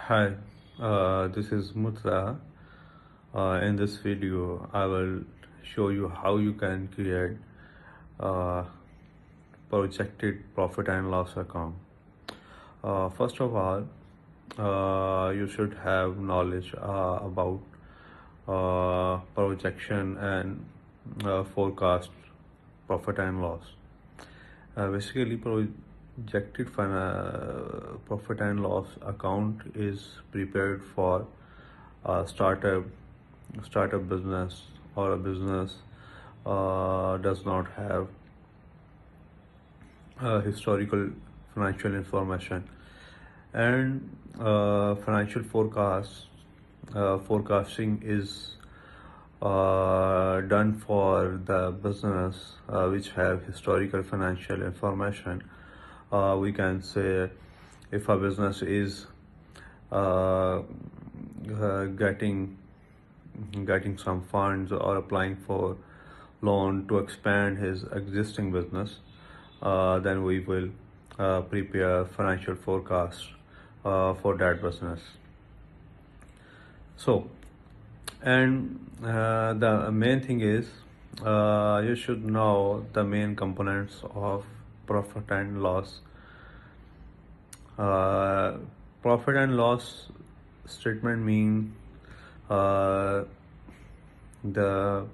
Hi, this is Mutla. In this video, I will show you how you can create a projected profit and loss account. First of all, you should have knowledge about projection and forecast profit and loss. Basically, projected profit and loss account is prepared for a startup business or a business does not have historical financial information and financial forecasting is done for the business which have historical financial information. We can say if a business is uh, getting some funds or applying for loan to expand his existing business, then we will prepare financial forecast for that business. So, and the main thing is you should know the main components of profit and loss. Uh, Profit and loss statement mean uh, the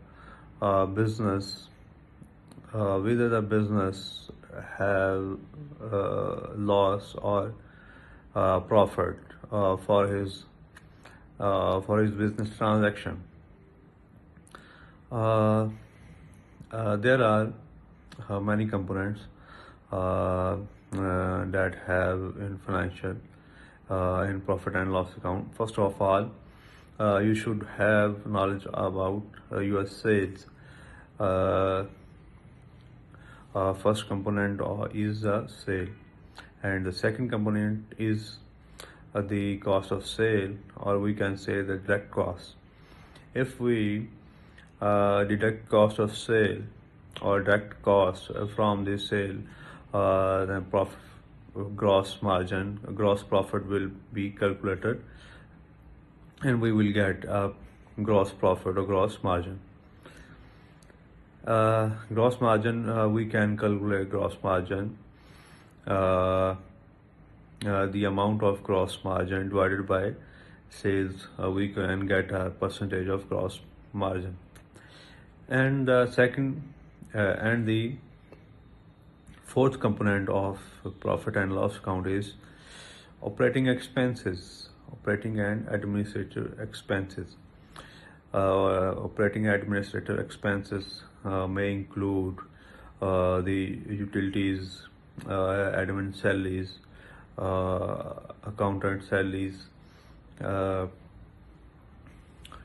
business, whether the business have loss or profit for his business transaction. Uh, there are many components that have in financial in profit and loss account. First of all, you should have knowledge about your sales. Uh, First component is the sale, and the second component is the cost of sale, or we can say the direct cost. If we deduct cost of sale or direct cost from the sale, then gross profit will be calculated, and we will get a gross profit or gross margin. Gross margin, we can calculate gross margin, uh, the amount of gross margin divided by sales. We can get a percentage of gross margin. And the fourth component of profit and loss account is operating expenses, operating and administrative expenses. Operating administrative expenses may include the utilities, admin salaries, accountant salaries, uh,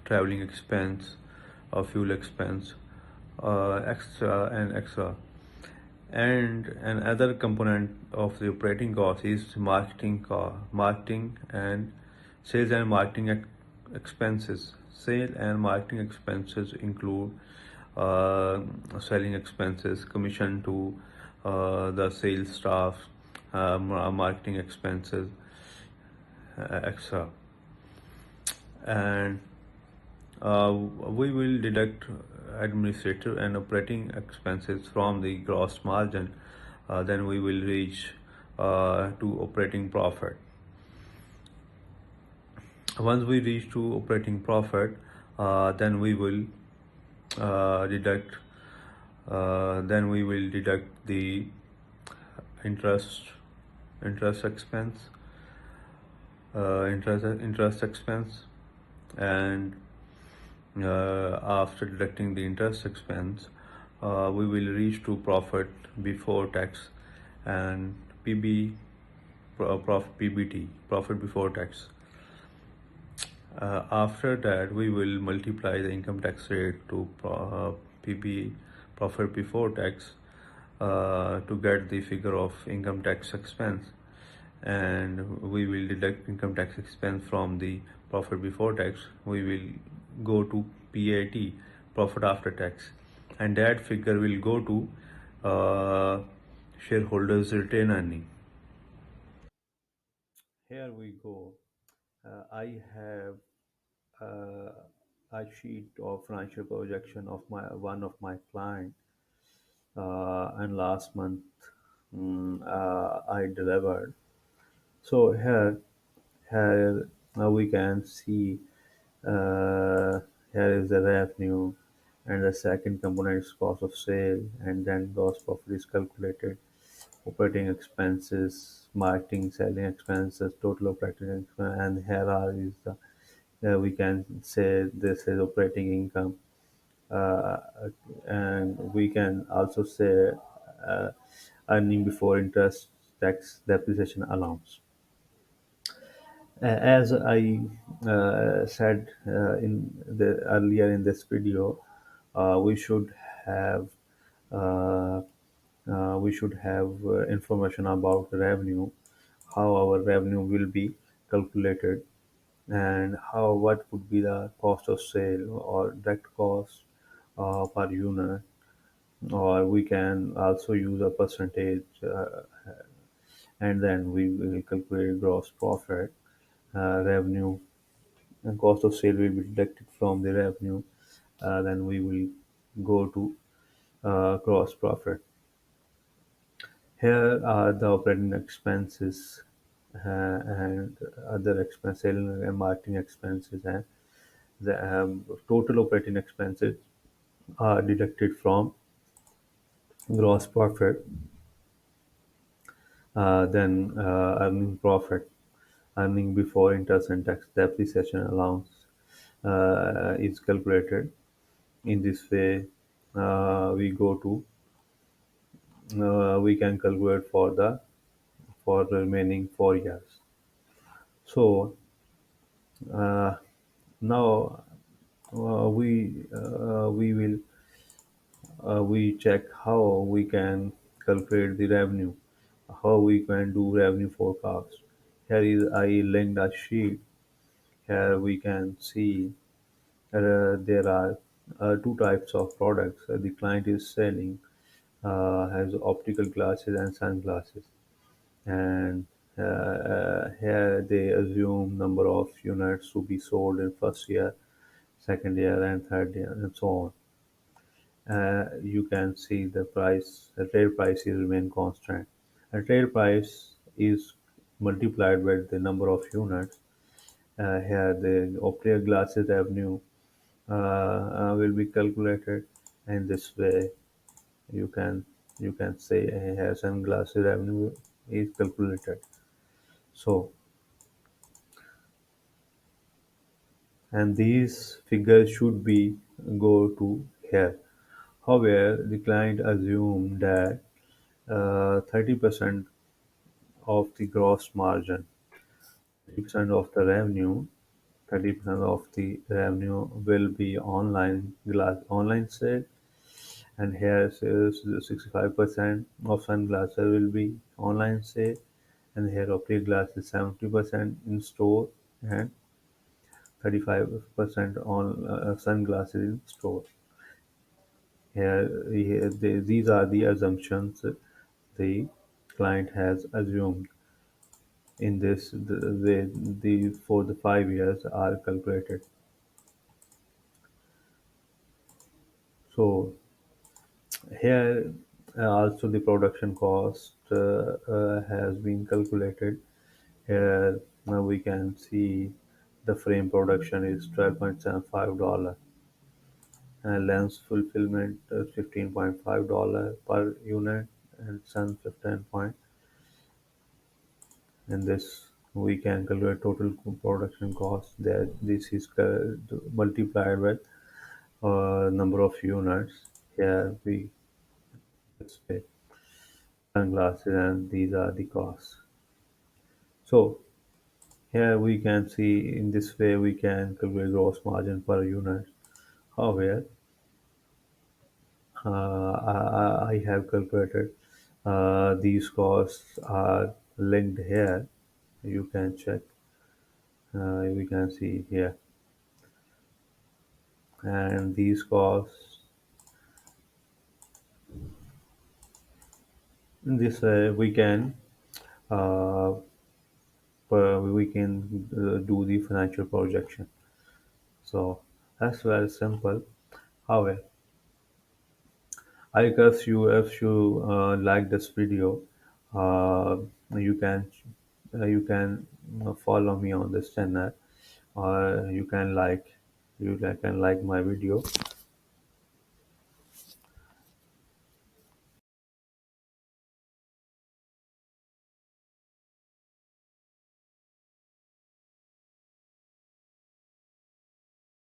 traveling expense, fuel expense, extra. And another component of the operating cost is marketing and sales and marketing expenses. Sale and marketing expenses include uh, selling expenses, commission to the sales staff, marketing expenses, extra. And we will deduct administrative and operating expenses from the gross margin. Then we will reach to operating profit. Once we reach to operating profit, then we will deduct the interest interest expense interest expense, and after deducting the interest expense, we will reach to profit before tax and PBT, profit before tax. After that, we will multiply the income tax rate to PB, profit before tax, to get the figure of income tax expense, and we will deduct income tax expense from the profit before tax. We will go to PAT, profit after tax, and that figure will go to shareholders return earning. Here we go. I have uh, a sheet of financial projection of my one of my client, and last month I delivered. So here we can see, uh, here is the revenue, and the second component is cost of sale, and then gross profit is calculated. Operating expenses, marketing, selling expenses, total operating expense, and here are is the, we can say this is operating income, uh, and we can also say uh, earning before interest, tax, depreciation allowance. As I said in the earlier in this video, we should have uh, information about revenue, how our revenue will be calculated, and how what would be the cost of sale or direct cost per unit, or we can also use a percentage, and then we will calculate gross profit, revenue, and cost of sale will be deducted from the revenue. Then we will go to gross profit. Here are the operating expenses and other expenses, selling and marketing expenses, and the total operating expenses are deducted from gross profit. Then earning profit, earning before interest and tax, depreciation allowance is calculated. In this way, we can calculate for the remaining 4 years. So uh, now we will we check how we can calculate the revenue, how we can do revenue forecast. Here is I linked a sheet. Here we can see there are two types of products the client is selling, has optical glasses and sunglasses, and here they assume number of units to be sold in first year, second year, and third year, and so on. You can see the trade price is remain constant. The trade price is multiplied by the number of units. Here the optical glasses revenue will be calculated in this way. You can you can say here sunglasses revenue is calculated. So, and these figures should be go to here. However, the client assumed that 30% of the gross margin, 30% of the revenue, 30% of the revenue will be online sale, and here says 65% of sunglasses will be online sale, and here optic glass is 70% in store, and 35% on sunglasses in store. These are the assumptions the client has assumed. In this, the for the 5 years are calculated. So here also the production cost has been calculated. Here now we can see the frame production is $12.75, and lens fulfillment $15.5 per unit, and sun 15 point. And this we can calculate total production cost. That this is multiplied with number of units. Here we display sunglasses, and these are the costs. So here we can see in this way we can calculate gross margin per unit. However, I have calculated these costs are linked here. You can check. We can see here, and these costs in this way we can uh, we can do the financial projection. So that's very simple. However, I guess if you like this video, uh, you can follow me on this channel, or you can like my video.